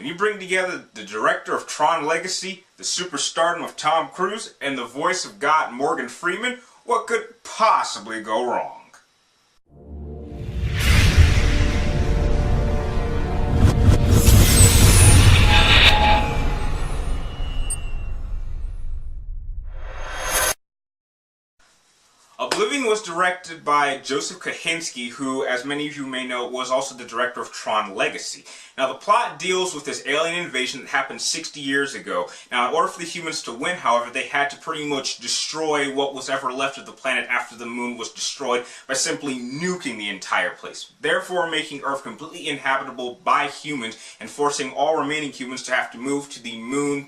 When you bring together the director of Tron Legacy, the superstardom of Tom Cruise, and the voice of God Morgan Freeman, what could possibly go wrong? Oblivion was directed by Joseph Kosinski, who, as many of you may know, was also the director of Tron Legacy. Now, the plot deals with this alien invasion that happened 60 years ago. Now, in order for the humans to win, however, they had to pretty much destroy what was ever left of the planet after the moon was destroyed by simply nuking the entire place, therefore making Earth completely inhabitable by humans and forcing all remaining humans to have to move to the moon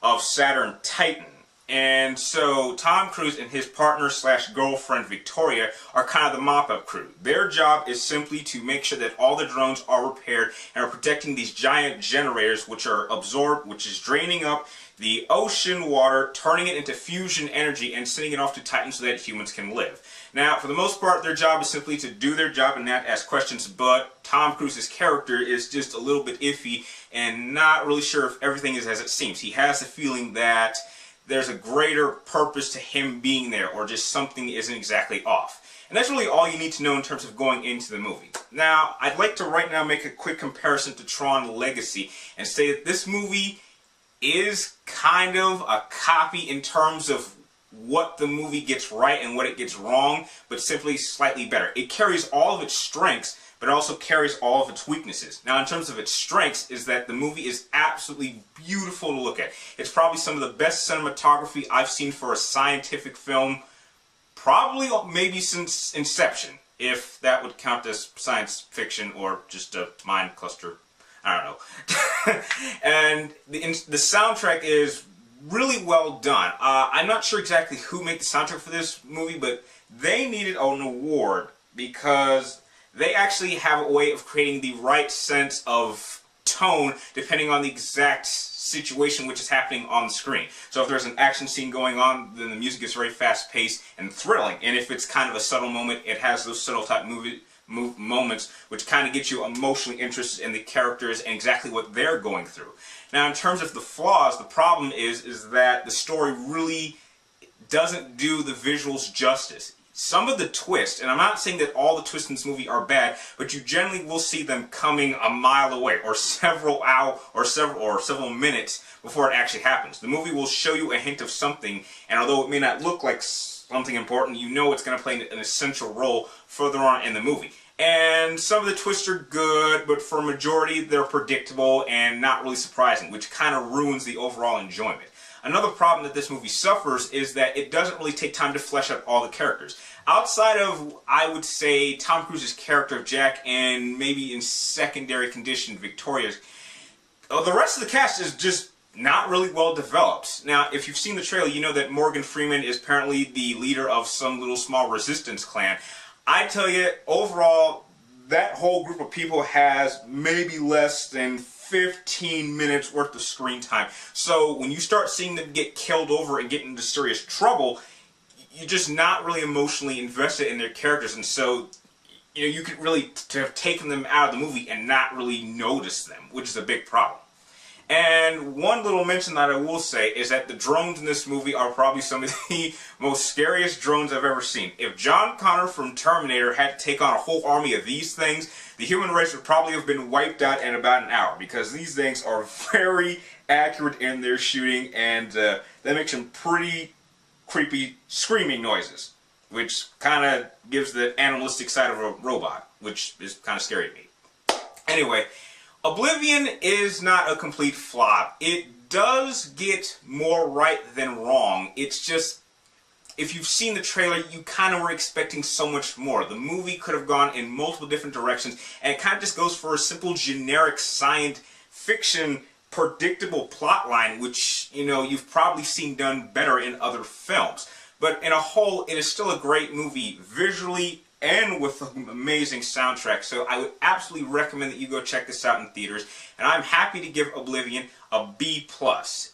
of Saturn Titan. And so Tom Cruise and his partner/girlfriend Victoria are kind of the mop-up crew. Their job is simply to make sure that all the drones are repaired and are protecting these giant generators which is draining up the ocean water, turning it into fusion energy and sending it off to Titan so that humans can live. Now, for the most part, their job is simply to do their job and not ask questions, but Tom Cruise's character is just a little bit iffy and not really sure if everything is as it seems. He has the feeling that there's a greater purpose to him being there, or just something isn't exactly off. And that's really all you need to know in terms of going into the movie. Now, I'd like to right now make a quick comparison to Tron Legacy and say that this movie is kind of a copy in terms of what the movie gets right and what it gets wrong, but simply slightly better. It carries all of its strengths, but it also carries all of its weaknesses. Now, in terms of its strengths, is that the movie is absolutely beautiful to look at. It's probably some of the best cinematography I've seen for a scientific film, probably maybe since Inception, if that would count as science fiction or just a mind cluster. I don't know. And the soundtrack is really well done. I'm not sure exactly who made the soundtrack for this movie, but they needed an award because they actually have a way of creating the right sense of tone depending on the exact situation which is happening on the screen. So if there's an action scene going on, then the music is very fast-paced and thrilling. And if it's kind of a subtle moment, it has those subtle type moments which kind of get you emotionally interested in the characters and exactly what they're going through. Now, in terms of the flaws, the problem is that the story really doesn't do the visuals justice. Some of the twists, and I'm not saying that all the twists in this movie are bad, but you generally will see them coming a mile away, or several hours, or several minutes before it actually happens. The movie will show you a hint of something, and although it may not look like something important, you know it's going to play an essential role further on in the movie. And some of the twists are good, but for a majority they're predictable and not really surprising, which kind of ruins the overall enjoyment. Another problem that this movie suffers is that it doesn't really take time to flesh out all the characters. Outside of, I would say, Tom Cruise's character of Jack and maybe in secondary condition Victoria's, the rest of the cast is just not really well developed. Now, if you've seen the trailer, you know that Morgan Freeman is apparently the leader of some little small resistance clan. I tell you, overall, that whole group of people has maybe less than 15 minutes worth of screen time. So when you start seeing them get killed over and get into serious trouble, you're just not really emotionally invested in their characters, and so you could really have taken them out of the movie and not really notice them, which is a big problem. And one little mention that I will say is that the drones in this movie are probably some of the most scariest drones I've ever seen. If John Connor from Terminator had to take on a whole army of these things, the human race would probably have been wiped out in about an hour, because these things are very accurate in their shooting, and that makes them pretty creepy screaming noises, which kind of gives the animalistic side of a robot, which is kind of scary to me. Anyway, Oblivion is not a complete flop. It does get more right than wrong. It's just, if you've seen the trailer, you kind of were expecting so much more. The movie could have gone in multiple different directions, and it kind of just goes for a simple generic science fiction predictable plot line, which, you've probably seen done better in other films. But in a whole, it is still a great movie, visually and with an amazing soundtrack. So I would absolutely recommend that you go check this out in theaters. And I'm happy to give Oblivion a B+.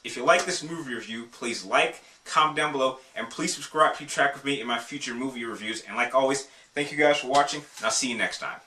If you like this movie review, please like, comment down below, and please subscribe to keep track of me in my future movie reviews. And like always, thank you guys for watching, and I'll see you next time.